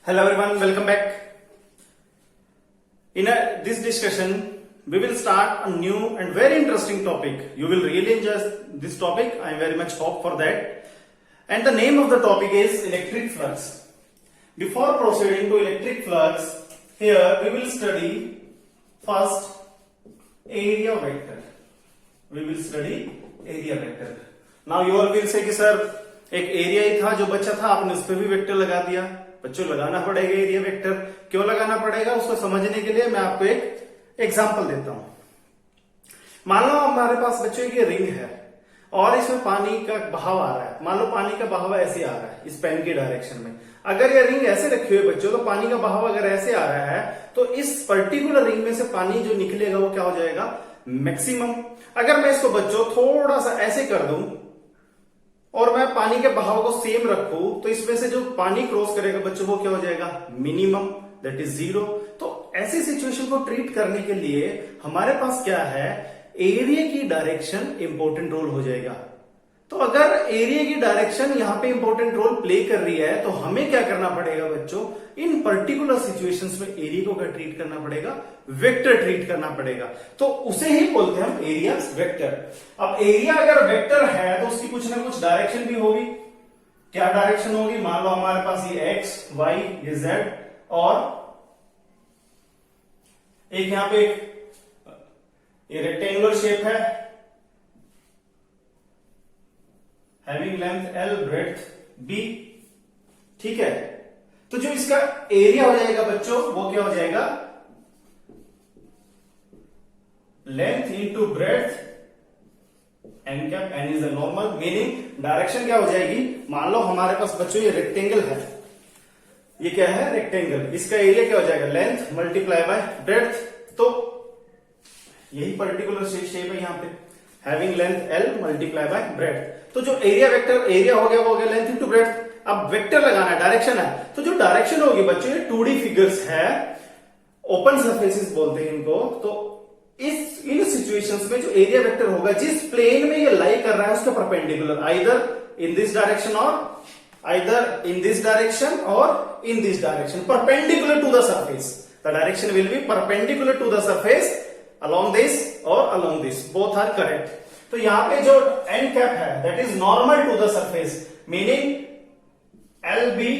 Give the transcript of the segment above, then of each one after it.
Hello everyone, welcome back. In this discussion, we will start a new and very interesting topic. You will really enjoy this topic. I very much hope for that. And the name of the topic is electric flux. Before proceeding to electric flux, here we will study first area vector. We will study area vector. Now you all will say कि sir एक area ही था जो बचा था, आपने उस पर भी वेक्टर लगा दिया. बच्चों लगाना पड़ेगा एरिया वेक्टर. क्यों लगाना पड़ेगा उसको समझने के लिए मैं आपको एक एग्जांपल देता हूं. मान लो हमारे पास बच्चों की रिंग है और इसमें पानी का बहाव आ रहा है. मान लो पानी का बहाव ऐसे आ रहा है इस पेन की डायरेक्शन में. अगर ये रिंग ऐसे रखी हुई बच्चों, तो पानी का बहाव अगर ऐसे आ रहा है तो इस पर्टिकुलर रिंग में से पानी जो निकलेगा वो क्या हो जाएगा, मैक्सिमम. अगर मैं इसको बच्चों थोड़ा सा ऐसे कर दूं और मैं पानी के बहाव को सेम रखूं तो इसमें से जो पानी क्रॉस करेगा बच्चों वो क्या हो जाएगा, मिनिमम, दैट इज 0. तो ऐसी सिचुएशन को ट्रीट करने के लिए हमारे पास क्या है, एरिया की डायरेक्शन इंपॉर्टेंट रोल हो जाएगा. तो अगर एरिया की डायरेक्शन यहां पे इंपॉर्टेंट रोल प्ले कर रही है तो हमें क्या करना पड़ेगा बच्चों, इन पर्टिकुलर सिचुएशंस में एरिया को क्या ट्रीट करना पड़ेगा, वेक्टर ट्रीट करना पड़ेगा. तो उसे ही बोलते हैं हम एरिया वेक्टर. अब एरिया अगर वेक्टर है तो उसकी कुछ ना कुछ डायरेक्शन भी होगी. क्या डायरेक्शन होगी, मान लो हमारे पास ये एक्स, वाई, ये जेड और एक यहां पे ये रेक्टेंगुलर शेप है, having length L, breadth B. ठीक है, तो जो इसका एरिया हो जाएगा बच्चों वो क्या हो जाएगा, length into breadth n cap. N is the normal, meaning direction क्या हो जाएगी. मान लो हमारे पास बच्चों ये रेक्टेंगल है, ये क्या है, रेक्टेंगल. इसका एरिया क्या हो जाएगा, लेंथ मल्टीप्लाई बाय ब्रेड्थ. तो यही पर्टिकुलर शेप है यहां पे, having length L multiply by breadth. तो जो एरिया वेक्टर, एरिया हो गया वो हो गया लेंथ इंटू ब्रेड्थ. अब वेक्टर लगाना है, डायरेक्शन है, तो जो डायरेक्शन होगी बच्चों ये 2D फिगर्स है, ओपन सरफेसेस बोलते हैं इनको. तो इन सिचुएशंस में जो एरिया वेक्टर होगा जिस प्लेन में ये लाई कर रहा है उसके perpendicular, either in this direction और आइदर इन दिस डायरेक्शन और in this direction, perpendicular to the surface. The direction will be perpendicular to the surface along this or along this, both are correct. तो यहां पे जो n cap है that is normal to the surface, meaning LB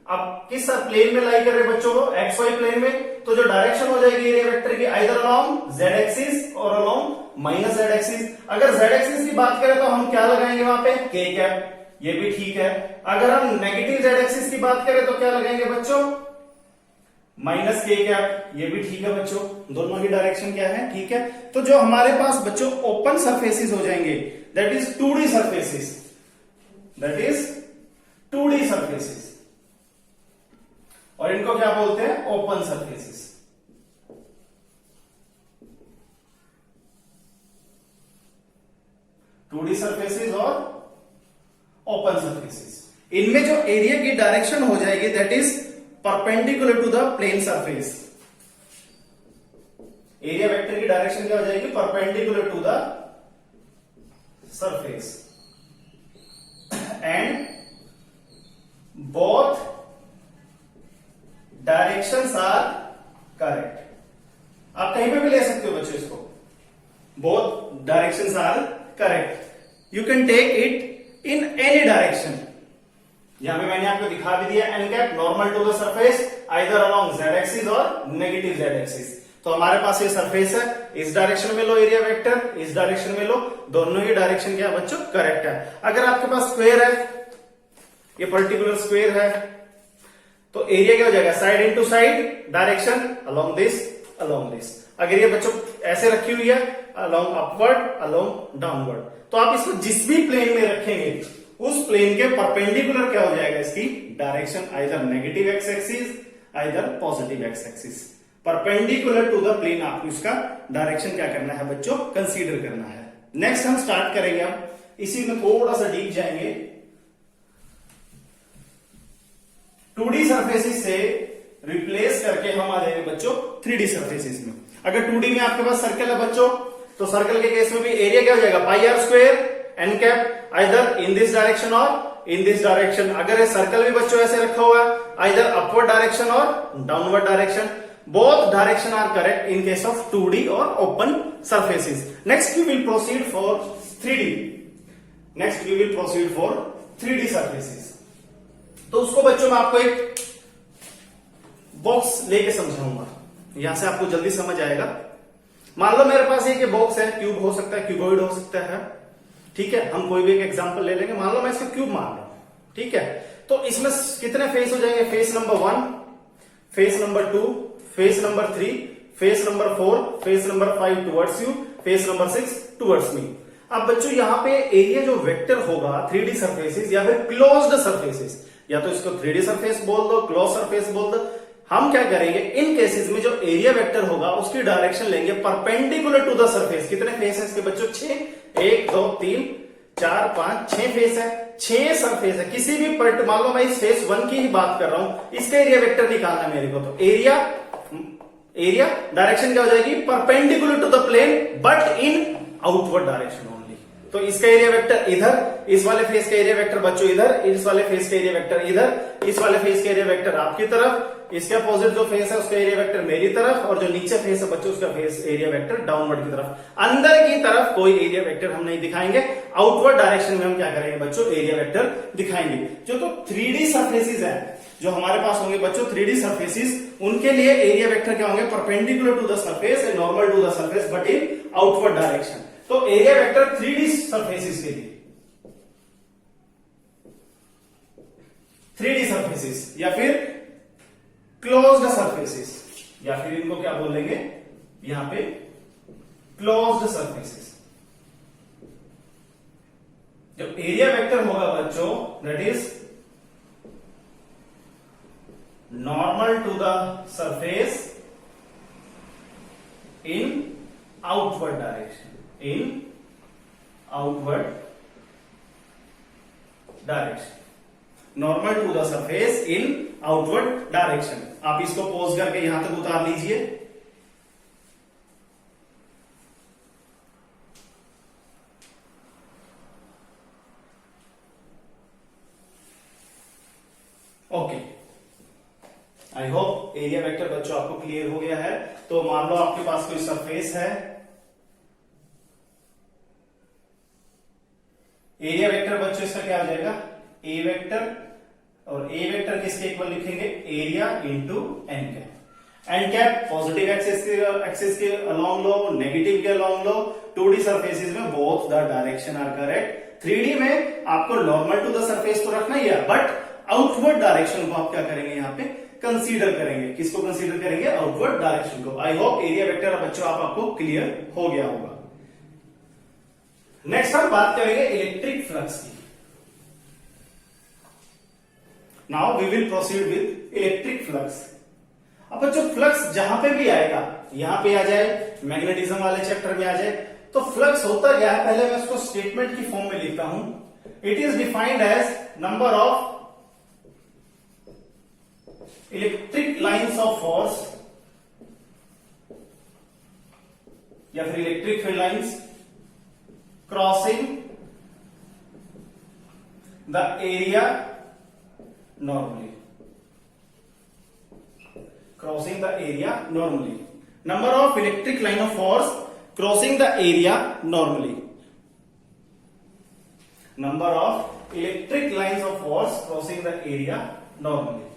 अब किस plane में लाई कर रहे बच्चों को, XY प्लेन में. तो जो डायरेक्शन हो जाएगी एरिया वेक्टर की आइदर अलोंग z एक्सिस और अलोंग माइनस z एक्सिस. अगर z एक्सिस की बात करें तो हम क्या लगाएंगे वहां पे, k कैप, ये भी ठीक है. अगर हम नेगेटिव z एक्सिस की बात करें तो क्या लगाएंगे बच्चों, माइनस k कैप, ये भी ठीक है बच्चों. दोनों ही डायरेक्शन क्या है, ठीक है. तो जो हमारे पास बच्चों ओपन सरफेसेस हो जाएंगे that is 2D surfaces, that is 2D surfaces, और इनको क्या बोलते हैं, open surfaces. Two D surfaces और ओपन सरफेसेस. इनमें जो एरिया की डायरेक्शन हो जाएगी that is perpendicular to the plane surface. Area vector की डायरेक्शन क्या हो जाएगी, perpendicular to the surface. And both directions are correct. आप कहीं पे भी ले सकते हो बच्चों इसको, both directions are correct. You can take it in any direction. यहां पे मैंने आपको दिखा भी दिया, n cap normal to the surface either along z axis और नेगेटिव z एक्सिस. तो हमारे पास ये सरफेस है, इस डायरेक्शन में लो एरिया वेक्टर, इस डायरेक्शन में लो, दोनों ही डायरेक्शन क्या बच्चों करेक्ट है. अगर आपके पास स्क्वायर है, ये पर्टिकुलर स्क्वायर है, तो एरिया क्या हो जाएगा, side into side, direction along this, along this. अगर ये बच्चों ऐसे रखी हुई है, अलोंग अपवर्ड, अलोंग डाउनवर्ड, तो आप इसको जिस भी प्लेन में रखेंगे उस प्लेन के परपेंडिकुलर क्या हो जाएगा इसकी direction, either negative x axis either positive x axis. Perpendicular to the plane आपको इसका डायरेक्शन क्या करना है बच्चों, कंसीडर करना है. नेक्स्ट हम स्टार्ट करेंगे, अब इसी में थोड़ा सा डीप जाएंगे. 2D सरफेसेस से रिप्लेस करके हम आ जाएंगे बच्चों 3D सरफेसेस में. अगर 2D में आपके पास सर्कल है बच्चों, तो सर्कल के केस में भी एरिया क्या हो जाएगा, pi R square N cap, either in this direction और इन दिस डायरेक्शन। अगर ये सर्कल भी बच्चों ऐसे रखा हुआ है, आइदर अपवर्ड डायरेक्शन और downward direction, both direction are correct in case of 2D और open surfaces. Next we will proceed for 3D। Next we will proceed for 3D surfaces. तो उसको बच्चों में आपको एक बॉक्स लेके समझाऊंगा, यहां से आपको जल्दी समझ आएगा। मान लो मेरे पास एक बॉक्स है, क्यूब हो सकता है, क्यूबॉइड हो सकता है, ठीक है। हम कोई भी एक एग्जांपल ले लेंगे, मान लो मैं इसको क्यूब मान रहा हूं, ठीक है। तो इसमें कितने फेस हो जाएंगे? Face number 1, face number 2, face number 3, face number 4, face number 5 towards you, face number 6 towards me. अब बच्चों यहां पे एरिया जो वेक्टर होगा 3D सरफेसेस या फिर क्लोज्ड सरफेसेस, या तो इसको 3D सरफेस बोल दो, क्लोज सरफेस बोल दो। हम क्या करेंगे, इन केसेस में जो एरिया वेक्टर होगा उसकी डायरेक्शन लेंगे परपेंडिकुलर टू द सरफेस। कितने फेस है इसके बच्चों? 6। 1 2 3 4 5 6 फेस है, 6 सरफेस है। किसी भी मान लो मैं इस फेस 1 की ही बात कर रहा हूं, इसका एरिया वेक्टर निकालना है मेरे को। तो एरिया डायरेक्शन क्या हो जाएगी? Perpendicular to the plane but in outward direction only. तो इसका एरिया वेक्टर इधर, इस वाले फेस का एरिया वेक्टर बच्चों इधर, इस वाले फेस का एरिया वेक्टर इधर, इस वाले फेस का एरिया वेक्टर आपकी तरफ, इसके अपोजिट जो फेस है उसका एरिया वेक्टर मेरी तरफ, और जो नीचे फेस है बच्चों उसका फेस एरिया वेक्टर डाउनवर्ड की तरफ। अंदर की तरफ कोई एरिया वेक्टर हम नहीं दिखाएंगे, आउटवर्ड डायरेक्शन में हम क्या करेंगे बच्चों? एरिया वेक्टर दिखाएंगे। जो तो 3D सरफेसेस है जो हमारे पास होंगे बच्चों 3D सरफेसेस, उनके लिए एरिया वेक्टर क्या होंगे? Perpendicular to the surface and normal to the surface but in outward direction. तो एरिया वेक्टर 3D सरफेसेस के लिए 3D सरफेसेस या फिर क्लोज्ड सरफेसेस, या फिर इनको क्या बोलेंगे यहां पे? Closed surfaces. जब एरिया वेक्टर होगा बच्चों that is normal to the surface in outward direction, in outward direction, normal to the surface in outward direction. आप इसको पॉज करके यहां तक उतार लीजिए। Okay, I hope area vector बच्चों आपको क्लियर हो गया है। तो मान लो आपके पास कोई सरफेस है, एरिया वेक्टर बच्चों इसका क्या हो जाएगा? ए वेक्टर, और ए वेक्टर किसके इक्वल लिखेंगे? Area into n cap. N cap positive axis के अलॉन्ग लो, नेगेटिव के अलॉन्ग लो। 2D सरफेसेस में both the direction are correct. 3D में आपको नॉर्मल टू द सरफेस तो रखना ही है, बट आउटवर्ड डायरेक्शन को आप क्या करेंगे यहां पे? कंसीडर करेंगे। किसको कंसीडर करेंगे? आउटवर्ड डायरेक्शन को। आई होप एरिया वेक्टर बच्चों आपको क्लियर हो गया होगा। नेक्स्ट हम बात करेंगे इलेक्ट्रिक फ्लक्स की। Now we will proceed with electric flux. अब बच्चों फ्लक्स जहां पे भी आएगा, यहां पे आ जाए, मैग्नेटिज्म वाले चैप्टर में आ जाए, तो फ्लक्स होता क्या है? पहले मैं उसको स्टेटमेंट की फॉर्म में लिखता हूं। It is defined as number of electric lines of force या फिर electric field lines crossing the area normally, crossing the area normally. Number of electric line of force crossing the area normally. Number of electric lines of force crossing the area normally.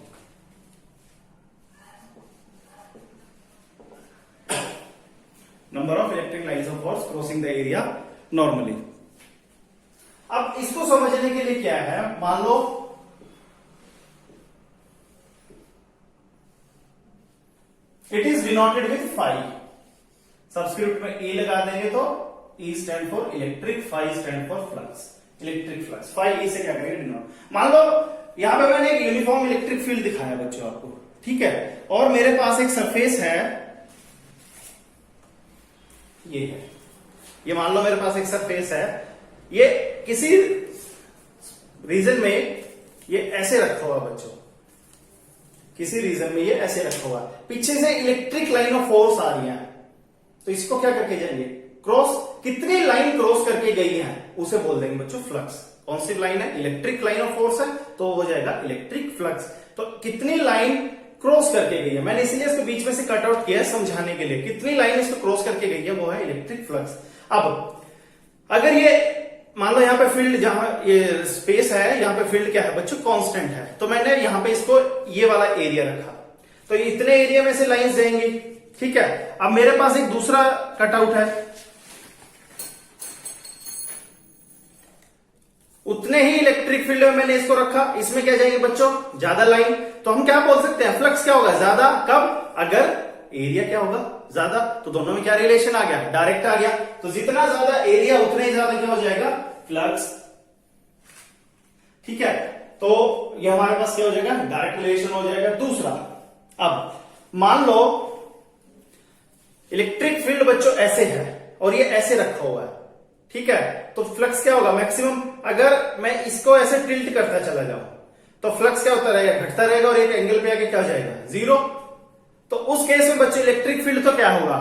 Number of electric lines of force crossing the area normally. अब इसको समझने के लिए क्या है? मान लो it is denoted with phi. Subscript में ए लगा देंगे तो E stand for electric, phi stand for flux, electric flux. Phi E से क्या करेंगे? डिनोट। मान लो यहां पे मैंने एक यूनिफॉर्म इलेक्ट्रिक फील्ड दिखाया बच्चों आपको, ठीक है, और मेरे पास एक सरफेस है, ये है, ये मान लो मेरे पास एक सरफेस है, ये किसी रीजन में ये ऐसे रखा हुआ बच्चों, किसी रीजन में ये ऐसे रखा हुआ, पीछे से इलेक्ट्रिक लाइन ऑफ फोर्स आ रही है, तो इसको क्या करके जाएंगे? क्रॉस। कितनी लाइन क्रॉस करके गई है उसे बोल देंगे बच्चों फ्लक्स। कौन सी लाइन है? इलेक्ट्रिक लाइन ऑफ फोर्स है, तो हो जाएगा इलेक्ट्रिक फ्लक्स। तो कितनी लाइन क्रॉस करके गई है, मैंने इसलिए इसको बीच में से कट आउट किया है समझाने के लिए, कितनी लाइन इसको क्रॉस करके गई है वो है इलेक्ट्रिक फ्लक्स। अब अगर ये मान लो यहाँ पे फील्ड, जहां ये स्पेस है यहाँ पे फील्ड क्या है बच्चों? कांस्टेंट है, तो मैंने यहाँ पे इसको ये वाला एरिया रखा, तो इतने एरिया में से लाइंस जाएंगी, ठीक है। अब मेरे पास एक दूसरा कटआउट है, उतने ही इलेक्ट्रिक फील्ड में मैंने इसको रखा, इसमें क्या जाएंगे बच्चों? ज्यादा लाइन। तो हम क्या बोल सकते हैं? फ्लक्स क्या होगा? ज्यादा। कब? अगर एरिया क्या होगा? ज्यादा। तो दोनों में क्या रिलेशन आ गया? डायरेक्ट आ गया। तो जितना ज्यादा एरिया उतना ही ज्यादा क्या हो जाएगा? फ्लक्स, ठीक है। तो ये हमारे पास क्या हो जाएगा? डायरेक्ट रिलेशन हो जाएगा। दूसरा, अब मान लो इलेक्ट्रिक फील्ड बच्चों ऐसे है और ये ऐसे रखा हुआ है, ठीक है। तो फ्लक्स क्या होगा? मैक्सिमम। अगर मैं इसको ऐसे टिल्ट करता चला जाऊं तो फ्लक्स क्या होता रहेगा? घटता रहेगा और एक एंगल पे आके क्या हो जाएगा? जीरो। तो उस केस में बच्चे इलेक्ट्रिक फील्ड तो क्या होगा?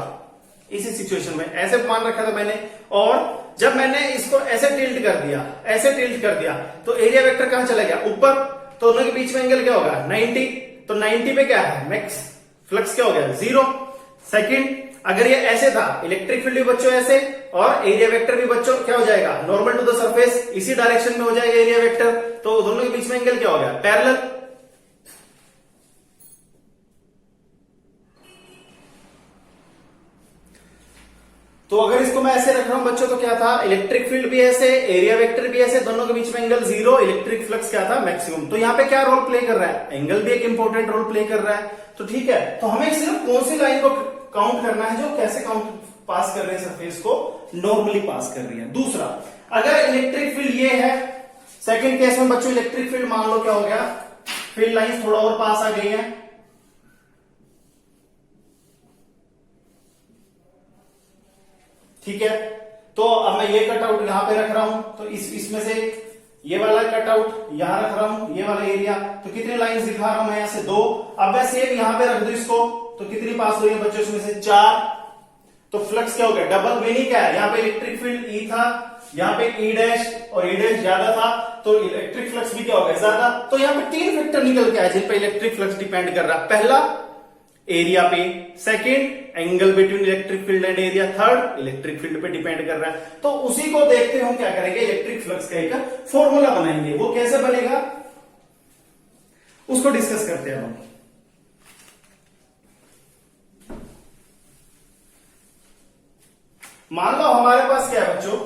इसी सिचुएशन में ऐसे मान रखा था मैंने, और जब मैंने इसको ऐसे टिल्ट कर दिया, ऐसे टिल्ट कर दिया, तो एरिया वेक्टर कहां चला गया? ऊपर। तो दोनों के बीच में एंगल क्या होगा? 90। तो 90 पे क्या है? मैक्स फ्लक्स क्या हो गया? जीरो। सेकंड, अगर ये ऐसे था, इलेक्ट्रिक फील्ड भी बच्चों ऐसे और एरिया वेक्टर भी बच्चों क्या हो जाएगा? नॉर्मल टू द सरफेस, इसी डायरेक्शन में हो जाएगा एरिया वेक्टर। तो दोनों के बीच में एंगल क्या हो गया? पैरेलल। तो अगर इसको मैं ऐसे रख रहा हूं बच्चों तो क्या था? इलेक्ट्रिक फील्ड भी ऐसे, एरिया वेक्टर भी ऐसे, दोनों के बीच में एंगल जीरो, इलेक्ट्रिक फ्लक्स क्या था? मैक्सिमम। तो यहाँ पे क्या रोल प्ले कर रहा है? एंगल भी एक इंपॉर्टेंट रोल प्ले कर रहा है। तो ठीक है, तो हमें सिर्फ कौन सी लाइन को काउंट करना है जो कैसे काउंट पास कर रहे हैं सरफेस को? नॉर्मली पास कर रही है। दूसरा, अगर इलेक्ट्रिक फील्ड ये है, सेकंड केस में बच्चों इलेक्ट्रिक फील्ड मान लो क्या हो गया? फील्ड लाइंस थोड़ा और पास आ गई है, ठीक है। तो अब मैं ये कटआउट यहां पे रख रहा हूं, तो इसमें से ये वाला कटआउट यहां रख रहा हूं, ये वाला एरिया। तो कितनी लाइंस दिखा रहा हूं मैं? यहां से 2। अब मैं सेम यहां पे रख दूं इसको, तो कितनी पास हुई है बच्चों? इसमें से 4। तो फ्लक्स क्या हो गया? डबल। मीनिंग क्या है? यहाँ पे इलेक्ट्रिक फील्ड ई था, यहाँ पे ई डैश और ई डैश ज्यादा था, तो इलेक्ट्रिक फ्लक्स भी क्या हो गया? ज्यादा। तो यहाँ पे 3 फैक्टर निकल के आए जिन पे इलेक्ट्रिक फ्लक्स डिपेंड कर रहा है। पहला, एरिया पे। Second, angle between electric field and area. Third, electric field पे डिपेंड कर रहा है। तो उसी को देखते हुए हम क्या करेंगे? इलेक्ट्रिक फ्लक्स का एक फॉर्मूला बनाएंगे। वो कैसे बनेगा उसको डिस्कस करते हैं हम। मान लो हमारे पास क्या है बच्चों?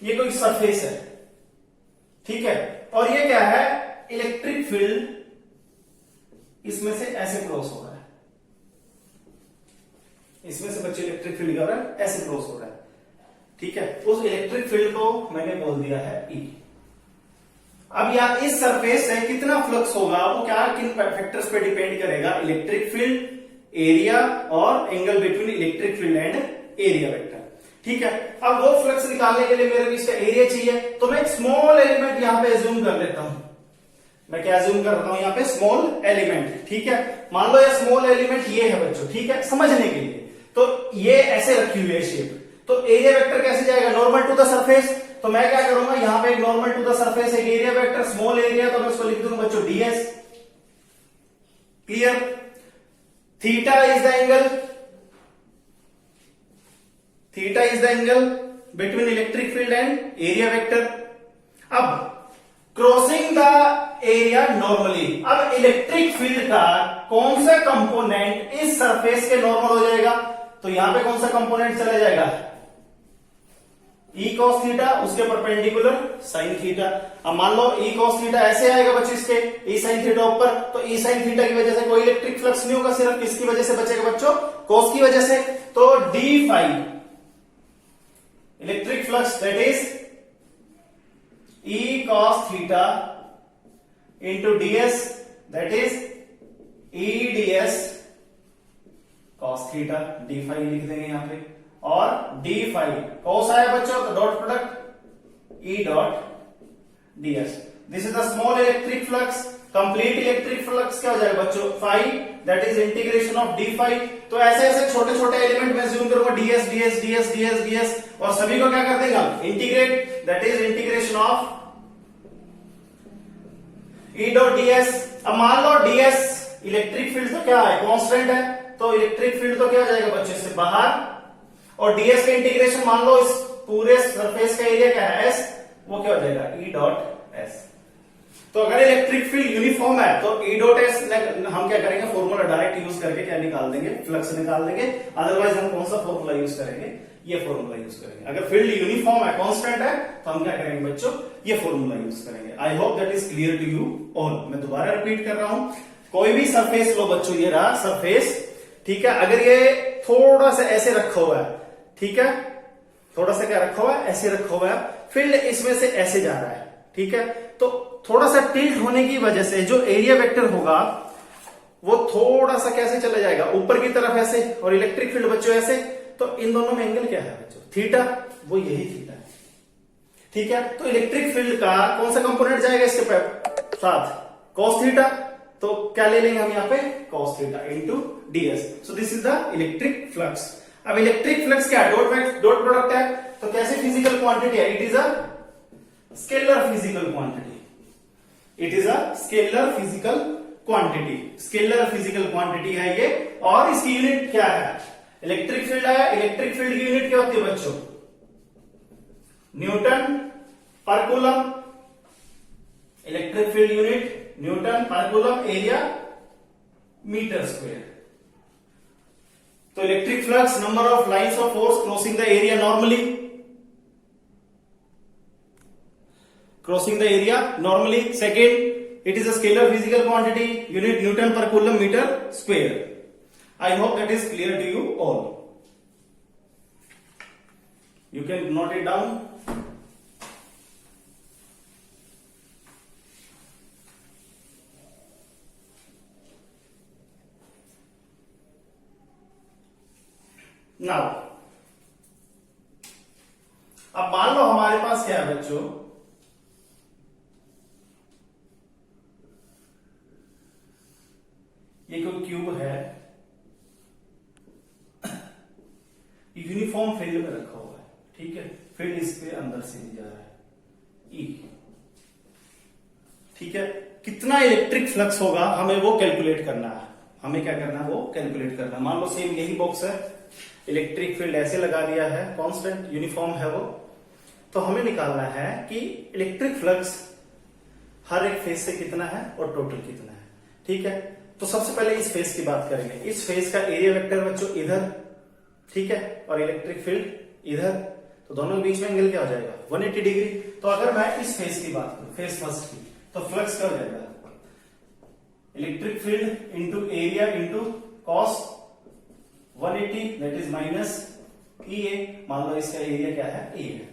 ये कोई सरफेस है, ठीक है, और ये क्या है? इलेक्ट्रिक फील्ड इसमें से ऐसे क्रॉस हो रहा है, इसमें से बच्चे इलेक्ट्रिक फील्ड क्या हो रहा है? ऐसे क्रॉस हो रहा है, ठीक है। उस इलेक्ट्रिक फील्ड को मैंने बोल दिया है ई। अब यार इस सरफेस से कितना फ्लक्स होगा वो क्या किन फैक्टर्स पे डिपेंड करेगा? इलेक्ट्रिक फील्ड, एरिया और angle between electric field and area vector, ठीक है। अब वो फ्लक्स निकालने के लिए मेरे को इसका एरिया चाहिए, तो मैं एक स्मॉल एलिमेंट यहां पे एज्यूम कर लेता हूं। मैं क्या एज्यूम कर रहा हूं यहां पे? स्मॉल एलिमेंट, ठीक है। मान लो ये स्मॉल एलिमेंट ये है बच्चों, ठीक है, समझने के लिए। तो ये ऐसे रखी हुई है शेप, तो एरिया वेक्टर कैसे जाएगा? Normal to the surface. तो मैं क्या करूंगा? यहां पे एक नॉर्मल टू द सरफेस, एक एरिया वेक्टर, स्मॉल एरिया, तो मैं उसको लिख दूंगा बच्चों d s. Clear? Theta is the angle, theta is the angle between electric field and area vector. अब क्रॉसिंग द एरिया नॉर्मली, अब इलेक्ट्रिक फील्ड का कौन सा कंपोनेंट इस सरफेस के नॉर्मल हो जाएगा? तो यहां पे कौन सा कंपोनेंट चला जाएगा? ई कॉस थीटा, उसके परपेंडिकुलर साइन थीटा। अब मान लो ई कॉस थीटा ऐसे आएगा बच्चों, इसके ई साइन थीटा ऊपर, तो ई साइन थीटा की वजह से कोई इलेक्ट्रिक फ्लक्स नहीं होगा, सिर्फ किसकी वजह से बचेगा बच्चों? कॉस की वजह से। तो d phi electric flux that is E cos theta into d s that is E d s cos theta. D phi लिख देंगे यहां पे, और डी फाई कॉस आया बच्चों तो dot product E dot ds. This is the small electric flux. Complete electric flux क्या हो जाएगा बच्चों, phi, that is integration of d phi. तो ऐसे ऐसे छोटे छोटे एलिमेंट में ज्यूम करूंगा, ds ds ds ds ds, और सभी को क्या कर देंगे हम, integrate, that is integration of E dot ds. अब मान लो डीएस इलेक्ट्रिक फील्ड तो क्या है, कांस्टेंट है, तो इलेक्ट्रिक फील्ड तो क्या हो जाएगा बच्चों से बाहर, और डीएस का इंटीग्रेशन मान लो इस पूरे सरफेस का एरिया क्या है, एस, वो क्या हो जाएगा, ई डॉट एस। तो अगर इलेक्ट्रिक फील्ड यूनिफॉर्म है तो ई डॉट एस हम क्या करेंगे, फॉर्मूला डायरेक्ट यूज करके क्या निकाल देंगे, फ्लक्स निकाल देंगे। अदरवाइज हम कौन सा फॉर्मूला यूज करेंगे, ये फॉर्मूला यूज करेंगे। अगर फील्ड यूनिफॉर्म है, कांस्टेंट है, तो हम क्या करेंगे बच्चों, ये फॉर्मूला यूज करेंगे। I hope that is clear to you all. मैं दोबारा रिपीट कर रहा हूं, कोई भी सरफेस लो बच्चों, ये रहा सरफेस, ठीक है। अगर ये थोड़ा सा ऐसे रखा हुआ है, ठीक है, थोड़ा सा क्या रखा हुआ है, ऐसे रखा हुआ है, फील्ड इसमें से ऐसे जा रहा है, ठीक है। तो थोड़ा सा टिल्ट होने की वजह से जो एरिया वेक्टर होगा वो थोड़ा सा कैसे चला जाएगा, ऊपर की तरफ ऐसे, और इलेक्ट्रिक फील्ड बच्चों ऐसे। तो इन दोनों में एंगल क्या है बच्चों, थीटा, वो यही थीटा है, ठीक है। तो इलेक्ट्रिक फील्ड का कौन सा कंपोनेंट जाएगा इसके साथ, कॉस थीटा। तो क्या ले लेंगे हम यहाँ पे, cos theta into DS. So this is the electric flux. अब इलेक्ट्रिक फ्लक्स क्या है, डॉट प्रोडक्ट है, तो कैसे फिजिकल क्वांटिटी है, it is a scalar physical quantity, it is a scalar physical quantity, scalar physical quantity है ये। और इसकी यूनिट क्या है, इलेक्ट्रिक फील्ड है, इलेक्ट्रिक फील्ड की यूनिट क्या होती है बच्चों, Newton per coulomb. Electric field unit newton per coulomb, area metre square. तो electric flux, number of lines of force crossing the area normally, crossing the area normally. Second, it is a scalar physical quantity, unit newton per coulomb metre square. I hope that is clear to you all. You can note it down. Now अब मान लो हमारे पास क्या है बच्चों, ये कोई cube है, uniform field में रखा हुआ है, ठीक है। फील्ड इसके अंदर से भी जा रहा है, ई, ठीक है। कितना इलेक्ट्रिक फ्लक्स होगा हमें वो कैलकुलेट करना है, हमें क्या करना है, वो कैलकुलेट करना है। मान लो सेम यही बॉक्स है, इलेक्ट्रिक फील्ड ऐसे लगा दिया है, कांस्टेंट यूनिफॉर्म है वो। तो हमें निकालना है कि इलेक्ट्रिक फ्लक्स हर एक फेज से कितना है और टोटल कितना है, ठीक है। तो सबसे पहले इस फेज की बात करेंगे। इस फेज का एरिया वेक्टर बच्चों इधर, ठीक है, और इलेक्ट्रिक फील्ड इधर, तो दोनों के बीच में एंगल क्या हो जाएगा, 180 डिग्री। तो अगर मैं इस फेज की बात करूं, फेज फर्स्ट की, तो फ्लक्स क्या हो जाएगा, electric field into area into cos 180, that is minus E A. मान लो इसका एरिया क्या है, ए है,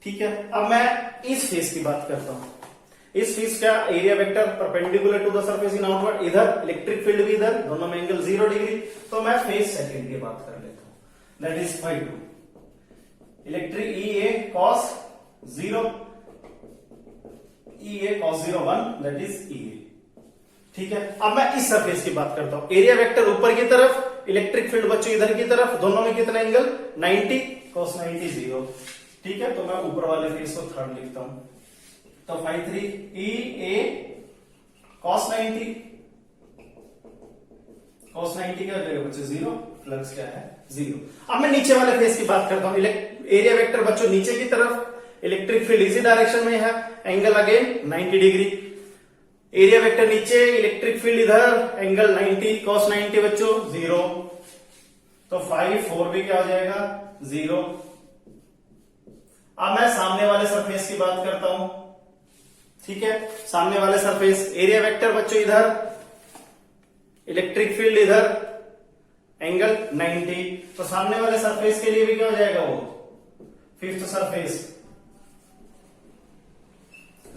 ठीक है। अब मैं इस फेस की बात करता हूं। इस फेस का area vector perpendicular to the surface in outward, इधर इलेक्ट्रिक फील्ड भी इधर, दोनों में एंगल 0 डिग्री। तो मैं फेस सेकंड की बात कर लेता हूं, that is 5 electric E A cos 0, E A cos 0 1, that is E A, ठीक है। अब मैं इस सरफेस की बात करता हूं, एरिया वेक्टर ऊपर की तरफ, इलेक्ट्रिक फील्ड बच्चों इधर की तरफ, दोनों में कितना एंगल 90, cos 90 0, ठीक है। तो मैं ऊपर वाले फेस को थर्ड लिखता हूं, तो 5 3 ई ए cos 90, cos 90 क्या हो जाएगा बच्चों 0, फ्लक्स क्या है 0। अब मैं नीचे वाले फेस की बात करता हूं, एरिया वेक्टर बच्चों नीचे की तरफ, इलेक्ट्रिक फील्ड इसी डायरेक्शन में है, angle again 90 degree, area vector नीचे, इलेक्ट्रिक फील्ड इधर, एंगल 90, cos 90 बच्चों 0। तो 5 4 भी क्या हो जाएगा 0। अब मैं सामने वाले सरफेस की बात करता हूं, ठीक है। सामने वाले सरफेस, एरिया वेक्टर बच्चों इधर, इलेक्ट्रिक फील्ड इधर, एंगल 90। तो सामने वाले सरफेस के लिए भी क्या हो जाएगा, वो फिफ्थ सरफेस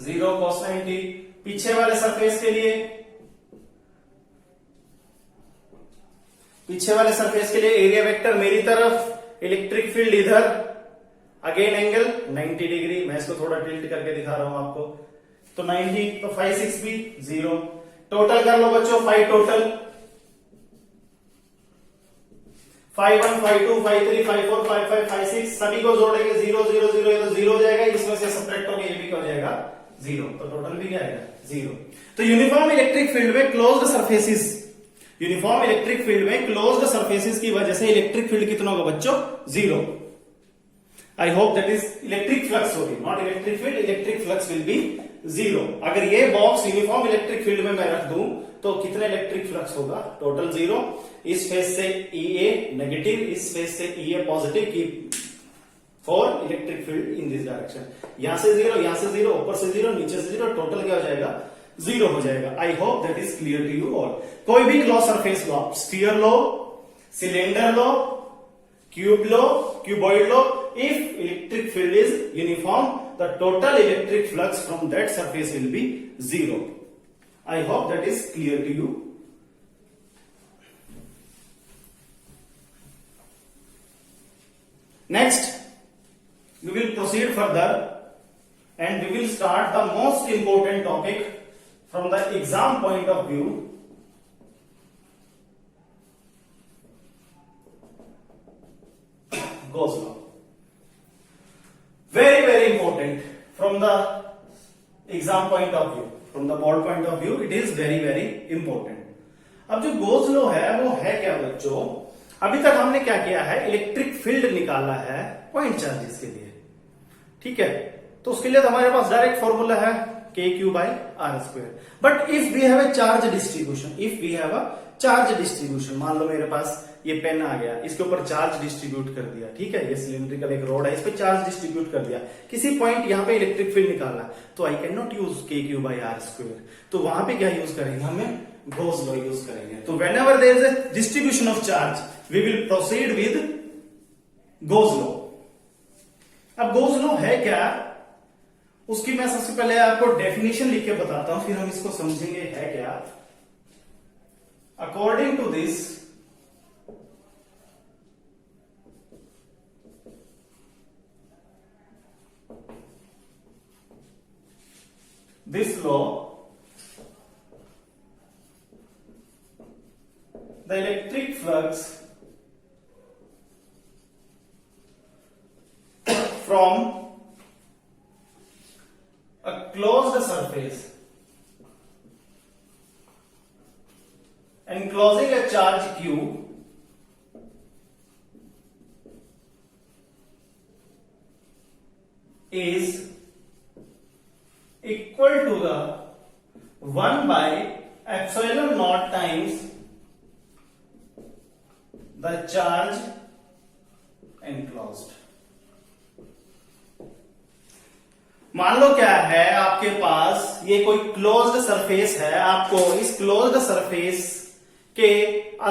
0 cos 90। पीछे वाले सरफेस के लिए, पीछे वाले सरफेस के लिए एरिया वेक्टर मेरी तरफ, इलेक्ट्रिक फील्ड इधर, अगेन एंगल 90 डिग्री। मैं इसको थोड़ा टिल्ट करके दिखा रहा हूं आपको, तो 90, तो 5 6 भी 0। टोटल कर लो बच्चों, 5 टोटल, 5 1 5 2 5 3 5 4 5 5 5 6, सभी को जोड़ेंगे 0 0 0, ये तो 0 हो जाएगा, इसमें से सब्ट्रैक्ट होकर ये भी हो जाएगा 0, तो टोटल भी क्या आएगा 0। तो यूनिफॉर्म इलेक्ट्रिक फील्ड में closed surfaces, uniform electric field में क्लोज्ड सरफेसेस की वजह से इलेक्ट्रिक फील्ड कितना होगा बच्चों 0। I hope that is electric flux होगी, not electric field, electric flux will be 0। अगर ये बॉक्स यूनिफॉर्म इलेक्ट्रिक फील्ड में मैं रख दूं तो कितना इलेक्ट्रिक फ्लक्स होगा, टोटल 0। इस फेज से EA नेगेटिव, इस फेज से EA पॉजिटिव की for electric field in this direction. यहां से 0, यहां से 0, ऊपर से 0, नीचे से 0, टोटल क्या हो जाएगा 0 हो जाएगा। I hope that is clear to you all. कोई भी क्लोज सरफेस लो, स्फीयर लो, सिलेंडर लो, क्यूब लो, क्यूबॉइड लो, if electric field is uniform, the total electric flux from that surface will be 0. I hope that is clear to you. Next, we will proceed further and we will start the most important topic from the exam point of view. Gauss law. Very, very important from the exam point of view, from the board point of view, it is very, very important. अब जो Gauss law है वो है क्या बच्चों, अभी तक हमने क्या किया है, इलेक्ट्रिक फील्ड निकाला है पॉइंट चार्जेस के लिए, ठीक है। तो उसके लिए तो हमारे पास डायरेक्ट फॉर्मूला है KQ/R²। But if we have a charge distribution, if we have a charge distribution, मान लो मेरे पास ये पेन आ गया, इसके ऊपर चार्ज डिस्ट्रीब्यूट कर दिया, ठीक है, ये सिलिंड्रिकल एक रोड है, इस पे चार्ज डिस्ट्रीब्यूट कर दिया, किसी पॉइंट यहां पे इलेक्ट्रिक फील्ड निकालना, तो I can not use KQ/R²। तो वहां पे क्या यूज करेंगे, हमें Gauss law यूज करेंगे। तो whenever there is a distribution of charge, we will proceed with Gauss law। अब Gauss law है क्या, उसकी मैं सबसे पहले आपको डेफिनेशन लिख के बताता हूं, फिर हम इसको समझेंगे है क्या। According to this, this law, the electric flux from a closed surface enclosing a charge Q is equal to the 1/epsilon naught times the charge enclosed। मान लो क्या है, आपके पास ये कोई क्लोज्ड सरफेस है, आपको इस क्लोज्ड सरफेस के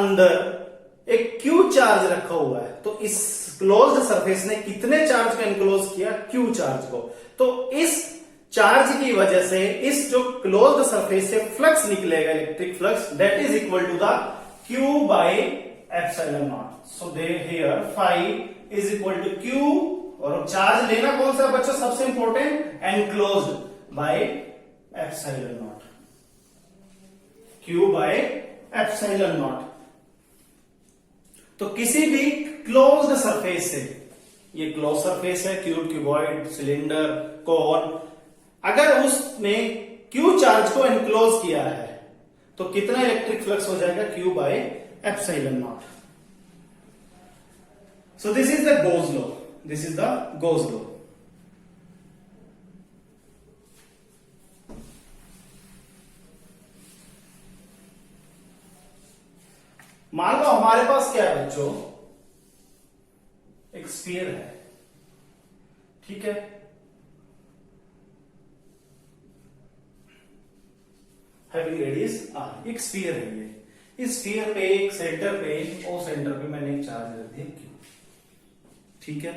अंदर एक Q चार्ज रखा हुआ है, तो इस क्लोज्ड सरफेस ने कितने चार्ज को एनक्लोज किया, Q चार्ज को। तो इस चार्ज की वजह से इस जो क्लोज्ड सरफेस से फ्लक्स निकलेगा, electric flux, that is equal to the Q/epsilon naught। So they here phi is equal to Q, और चार्ज लेना कौन सा बच्चों सबसे important, enclosed by epsilon naught, Q/epsilon naught। तो किसी भी क्लोज्ड सरफेस से, ये क्लोज सरफेस है, क्यूब, क्यूबॉइड, सिलेंडर, कोन, अगर उसने Q चार्ज को एनक्लोज किया है तो कितना इलेक्ट्रिक फ्लक्स हो जाएगा, Q/epsilon naught। So this is the Gauss law, this is the Gauss law। मान लो हमारे पास क्या है बच्चों, एक स्फीयर है, ठीक है, हैविंग रेडियस R, एक स्फीयर है ये, इस स्फीयर पे एक सेंटर पे, ओ सेंटर पे मैंने एक चार्ज रख दिया Q, ठीक है।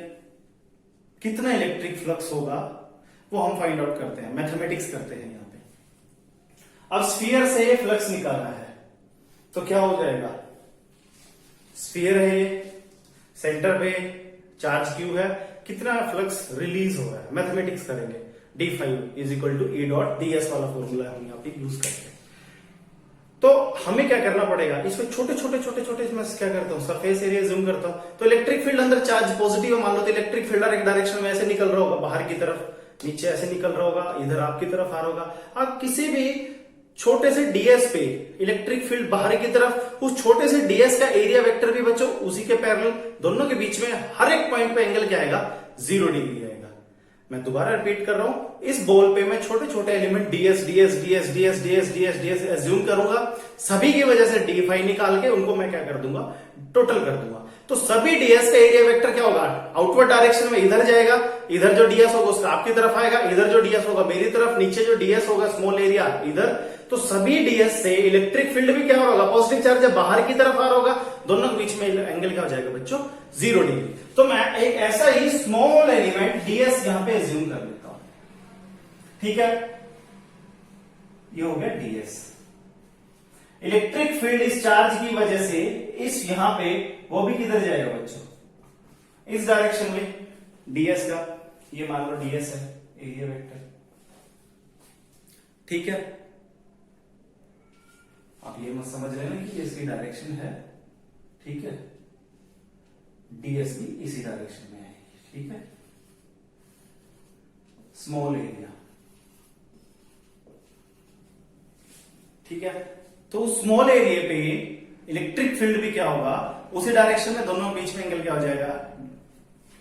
कितना इलेक्ट्रिक फ्लक्स होगा वो हम फाइंड आउट करते हैं, मैथमेटिक्स करते हैं यहां पे। अब स्फीयर से फ्लक्स निकालना है तो क्या हो जाएगा, स्फीयर है ये, सेंटर पे चार्ज Q है, कितना फ्लक्स रिलीज हो रहा है, मैथमेटिक्स करेंगे। d5 is equal to E dot ds वाला फॉर्मूला हम यहाँ पे यूज करते हैं। तो हमें क्या करना पड़ेगा, इसमें छोटे छोटे मैं क्या करता हूँ, सरफेस एरिया जूम करता हूँ। तो इलेक्ट्रिक फील्ड अंदर चार्ज पॉजिटिव है मान लो, तो इलेक्ट्रिक फील्ड एक डायरेक्शन में ऐसे निकल रहा होगा बाहर की तरफ, नीचे ऐसे निकल रहा होगा, इधर आपकी तरफ आ रहा होगा। आप किसी भी छोटे से ds पे इलेक्ट्रिक फील्ड बाहर की तरफ, उस छोटे से ds का एरिया वेक्टर भी बच्चों उसी के पैरेलल, दोनों के बीच में हर एक पॉइंट पे एंगल क्या आएगा, 0 डिग्री आएगा। मैं दोबारा रिपीट कर रहा हूं, इस बॉल पे मैं छोटे छोटे एलिमेंट ds एज्यूम करूंगा, सभी की वजह से d5 निकाल के उनको मैं क्या कर दूंगा, टोटल कर दूंगा। तो सभी ds का एरिया वेक्टर क्या होगा, आउटवर्ड डायरेक्शन में इधर जाएगा, इधर जो ds होगा उसका आपकी तरफ आएगा, इधर जो ds होगा मेरी तरफ, नीचे जो ds होगा स्मॉल एरिया इधर। तो सभी ds से इलेक्ट्रिक फील्ड भी क्या होगा, पॉजिटिव चार्ज है बाहर की तरफ आ रहा होगा, दोनों के बीच में एंगल क्या हो जाएगा बच्चों, 0 डिग्री। तो मैं एक ऐसा ही स्मॉल एलिमेंट ds यहां पे एज्यूम कर लेता हूं, ठीक है। ये हो गया ds। इलेक्ट्रिक फील्ड इस चार्ज की वजह से इस यहां पे वो भी किधर जाएगा बच्चों, इस डायरेक्शन में ds का, ये मान लो ds है एरिया वेक्टर, ठीक है। आप ये मत समझ रहे ना कि ये इसकी डायरेक्शन है, ठीक है, ds भी इसी डायरेक्शन में आएगी, ठीक है। स्मॉल एरिया, ठीक है। तो स्मॉल एरिया पे इलेक्ट्रिक फील्ड भी क्या होगा, उसी डायरेक्शन में, दोनों बीच में एंगल क्या हो जाएगा,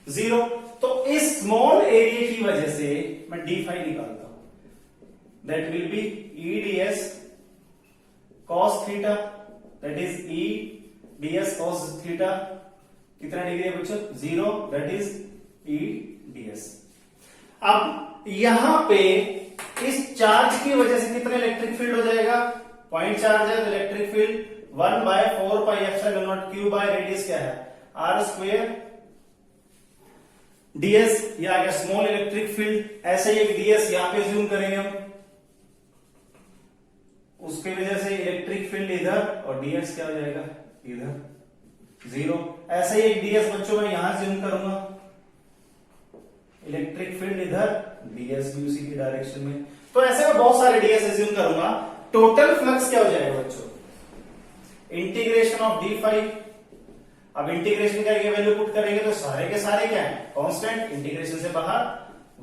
0। तो इस स्मॉल एरिया की वजह से मैं d5 निकालता हूं, that will be e ds cos theta, that is e ds cos theta, कितना डिग्री है बच्चों, 0, दैट इज e ds। अब यहां पे इस चार्ज की वजह से कितना इलेक्ट्रिक फील्ड हो जाएगा, पॉइंट चार्ज है तो electric field 1/4 pi epsilon naught q by radius क्या है, r स्क्वायर ds। ये आ गया स्मॉल इलेक्ट्रिक फील्ड। ऐसे ही एक ds यहां पे ज्यूम करेंगे हम, उसकी वजह से इलेक्ट्रिक फील्ड इधर और ds क्या हो जाएगा इधर, 0। ऐसे ही एक ds बच्चों मैं यहां ज्यूम करूंगा, इलेक्ट्रिक फील्ड इधर, ds भी उसी की डायरेक्शन में। तो ऐसे मैं बहुत सारे ds ज्यूम करूंगा। टोटल फ्लक्स क्या हो जाएगा बच्चों, इंटीग्रेशन ऑफ d5। अब इंटीग्रेशन का ये वैल्यू पुट करेंगे तो सारे के सारे क्या है, कांस्टेंट, इंटीग्रेशन से बाहर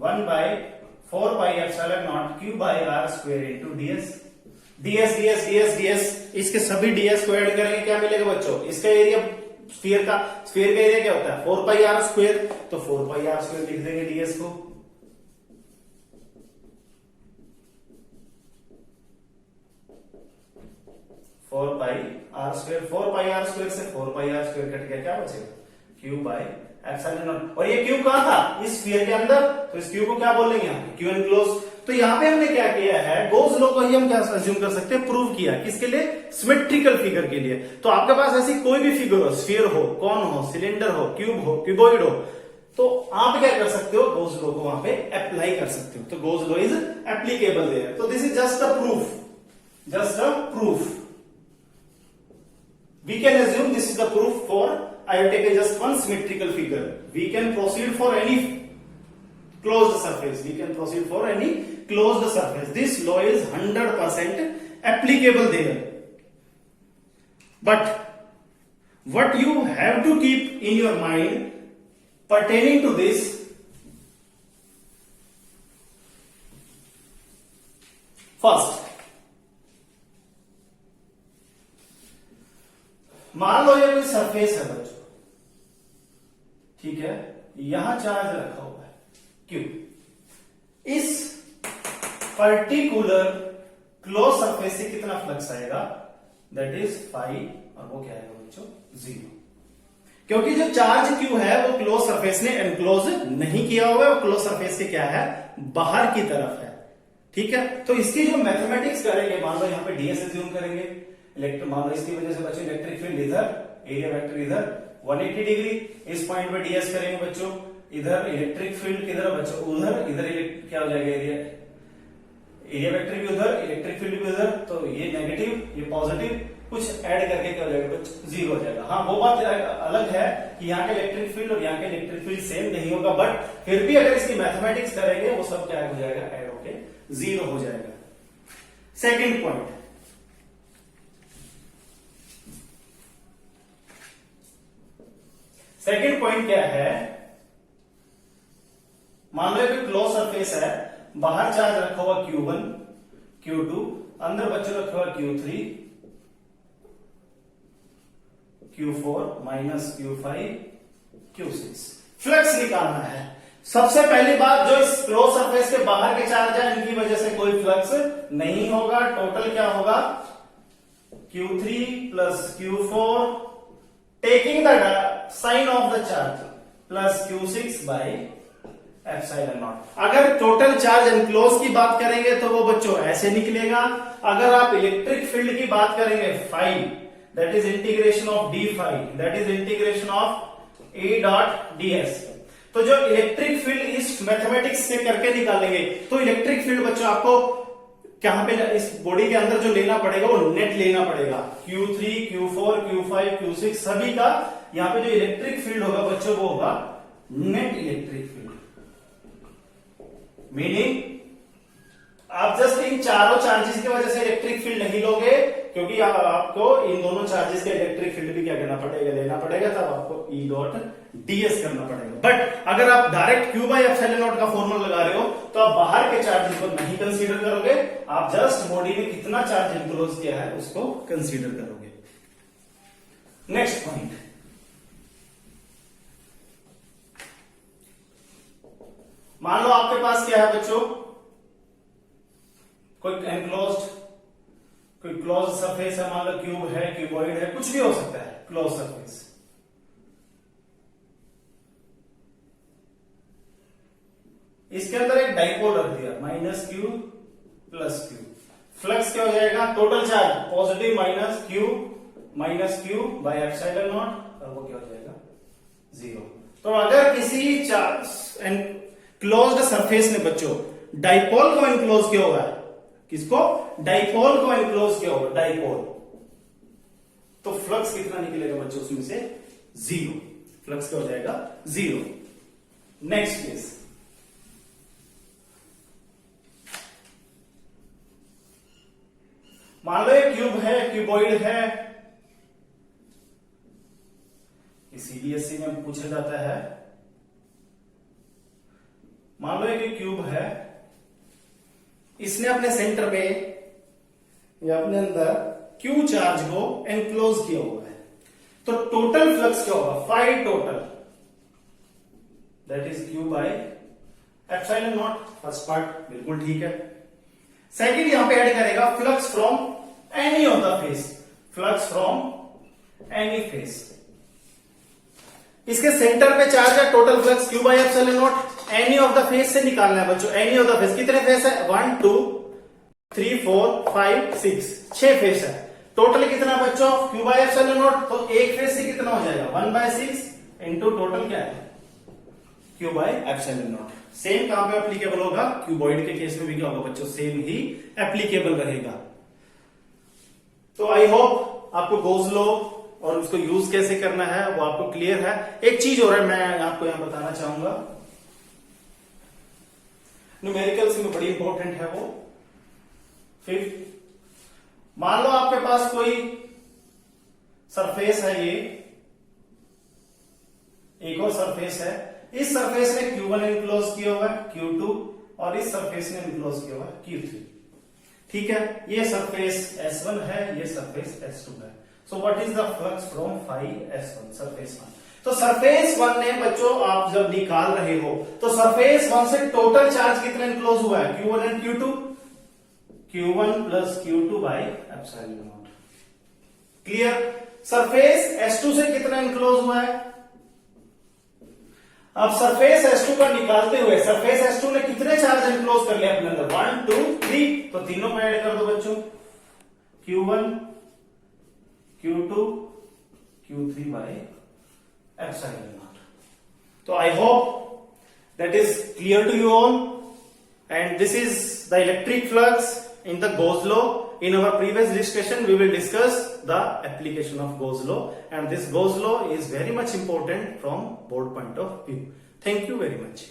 1/4 pi epsilon naught q by r square into ds। इसके सभी ds को ऐड करेंगे क्या मिलेगा बच्चों, इसका एरिया स्फीयर का एरिया क्या होता है 4 पाई r स्क्वायर, तो 4 पाई r स्क्वायर लिख देंगे ds को। फोर पाई आर स्क्वायर से 4 पाई आर स्क्वायर कट गया, क्या बचेगा, q बाय एप्सिलॉन नॉट। और ये q कहां था, इस स्फीयर के अंदर, तो इस q को क्या बोलेंगे यहाँ पे, q एनक्लोज। तो यहाँ पे हमने क्या किया है, गोस लॉ को ही हम क्या अज्यूम कर सकते हैं, प्रूव किया, किसके लिए, सिमेट्रिकल फिगर के लिए। तो आपके पास ऐसी कोई भी फिगर हो, स्फीयर हो, कॉन हो, सिलेंडर हो, क्यूब हो, क्यूबॉइड हो, तो आप क्या कर सकते हो, गोस लॉ को वहां पे अप्लाई कर सकते हो। तो गोस लॉ इज एप्लीकेबल देयर। तो this is just a proof. We can assume this is the proof for, I have taken just one symmetrical figure. We can proceed for any closed surface. This law is 100% applicable there. But what you have to keep in your mind pertaining to this, first, मान लो ये कोई surface है बच्चों, ठीक है, यहां charge रखा हुआ है क्यों, इस पर्टिकुलर क्लोज सरफेस से कितना फ्लक्स आएगा, दैट इज फाई, और वो क्या आएगा बच्चों, 0। क्योंकि जो चार्ज क्यू है वो क्लोज सरफेस ने एनक्लोज नहीं किया हुआ है, और क्लोज सरफेस के क्या है, बाहर की तरफ है, ठीक है। तो इसकी जो मैथमेटिक्स करेंगे, मान लो यहां पे ds एज्यूम करेंगे, मान लो इसकी वजह से बच्चों इलेक्ट्रिक फील्ड इधर, एरिया वेक्टर इधर 180 डिग्री, इस पॉइंट पे ds करेंगे बच्चों, इधर इलेक्ट्रिक फील्ड किधर है बच्चों, उधर, इधर क्या हो जाएगा, एरिया वेक्टर भी उधर, इलेक्ट्रिक फील्ड भी उधर, तो ये नेगेटिव ये पॉजिटिव, कुछ ऐड करके क्या हो जाएगा, कुछ जीरो हो जाएगा। हाँ, वो बात अलग है कि यहाँ के इलेक्ट्रिक फील्ड और यहाँ के इलेक्ट्रिक फील्ड सेम नहीं होगा, बट फिर भी अगर इसकी मैथमेटिक्स करेंगे वो सब क्या हो जाएगा, ऐड होके जीरो हो जाएगा। सेकेंड पॉइंट, सेकेंड पॉइंट क्या है, मान लो कि क्लोज सरफेस है, बाहर चार्ज रखा हुआ Q1 Q2, अंदर बच्चों रखा हुआ Q3 Q4 minus Q5 Q6। Flux निकालना है। सबसे पहली बात, जो इस क्लोज सरफेस के बाहर के चार्ज है इनकी वजह से कोई फ्लक्स नहीं होगा। टोटल क्या होगा, Q3 plus Q4 taking the sign of the charge plus Q6 by epsilon naught. अगर टोटल चार्ज एनक्लोज की बात करेंगे तो वो बच्चों ऐसे निकलेगा। अगर आप इलेक्ट्रिक फील्ड की बात करेंगे, phi that is integration of d phi that is integration of a dot d s. तो जो इलेक्ट्रिक फील्ड इस मैथमेटिक्स से करके निकालेंगे, तो इलेक्ट्रिक फील्ड बच्चों आपको कहां पे, इस बॉडी के अंदर जो लेना पड़ेगा वो नेट लेना पड़ेगा। Q3 Q4 Q5 Q6 सभी का यहां पे जो इलेक्ट्रिक फील्ड होगा बच्चों वो होगा नेट इलेक्ट्रिक फील्ड। मीनिंग आप जस्ट इन चारों चार्जेस की वजह से इलेक्ट्रिक फील्ड नहीं लोगे, क्योंकि आपको इन दोनों चार्जेस का इलेक्ट्रिक फील्ड भी क्या करना पड़ेगा, लेना पड़ेगा, तब आपको E डॉट ds करना पड़ेगा। बट अगर आप direct Q by epsilon not का फॉर्मूला लगा रहे हो तो आप बाहर के चार्जेस को नहीं कंसीडर करोगे, आप जस्ट बॉडी में कितना चार्ज इंक्लोज किया है उसको कंसीडर करोगे। नेक्स्ट पॉइंट, मान लो आपके पास क्या है बच्चों, कोई एनक्लोज्ड, कोई क्लोज सरफेस है, मान लो क्यूब है, क्यूबॉइड है, कुछ भी हो सकता है क्लोज सरफेस। इसके अंदर एक डाइपोल रख दिया, minus Q plus Q. Flux क्या हो जाएगा, total charge positive minus Q by epsilon not, और वो क्या हो जाएगा, जीरो। तो अगर किसी चार्ज क्लोज्ड सरफेस में बच्चों डाइपोल को एनक्लोज किया होगा, किसको, डाइपोल को एनक्लोज किया होगा, डाइपोल, तो फ्लक्स कितना निकलेगा बच्चों, उसमें से जीरो। फ्लक्स क्या हो जाएगा, जीरो। नेक्स्ट केस, मान लो ये क्यूब है, क्यूबॉइड है, सीबीएसई में पूछा जाता है। मान लो एक क्यूब है, इसने अपने सेंटर पे या अपने अंदर क्यू चार्ज को एनक्लोज किया हुआ है, तो टोटल फ्लक्स क्या होगा, phi total that is Q by epsilon naught. First part बिल्कुल ठीक है। सेकंड यहां पे ऐड करेगा flux from any of the face, flux from any face. इसके सेंटर पे चार्ज है, total flux Q by epsilon naught. Any of the face से निकालना है बच्चों, एनी ऑफ द फेस, कितने फेस है, 1 2 3 4 5 6, 6 फेस है। टोटल कितना बच्चों, क्यू बाई एप्सिलॉन नॉट, तो एक फेस से कितना हो जाएगा, 1/6 इंटू टोटल क्या है, Q by epsilon not. Same कहां पे एप्लीकेबल होगा, क्यूबॉइड के केस में भी क्या होगा बच्चों, सेम ही एप्लीकेबल रहेगा। तो आई होप आपको गोज लो और उसको यूज कैसे करना है वो आपको क्लियर है। एक चीज और है, मैं आपको यहां बताना चाहूंगा, न्यूमेरिकल्स में बड़ी इंपॉर्टेंट है वो। फिफ्थ, मान लो आपके पास कोई सरफेस है, ये एक और सरफेस है, इस सरफेस ने Q1 एनक्लोज किया हुआ है, Q2, और इस सरफेस ने एनक्लोज किया हुआ है Q3। ठीक है, ये सरफेस S1 है, ये सरफेस S2 है। So what is the flux from phi S1, surface 1। तो सरफेस 1 ने बच्चों आप जब निकाल रहे हो तो सरफेस 1 से टोटल चार्ज कितना एनक्लोज हुआ है, Q1 and Q2, Q1 plus Q2 by epsilon not. Clear. Surface S2 से कितना एनक्लोज हुआ है, अब सरफेस S2 का निकालते हुए सरफेस S2 ने कितने चार्ज एनक्लोज कर लिया अपने अंदर, 1 2 3, तो तीनों को ऐड कर दो बच्चों, Q1 Q2 Q3 by epsilon naught. तो I hope that is clear to you all. And this is the electric flux in the Gauss law. In our previous discussion, we will discuss the application of Gauss law, and this Gauss law is very much important from board point of view. Thank you very much.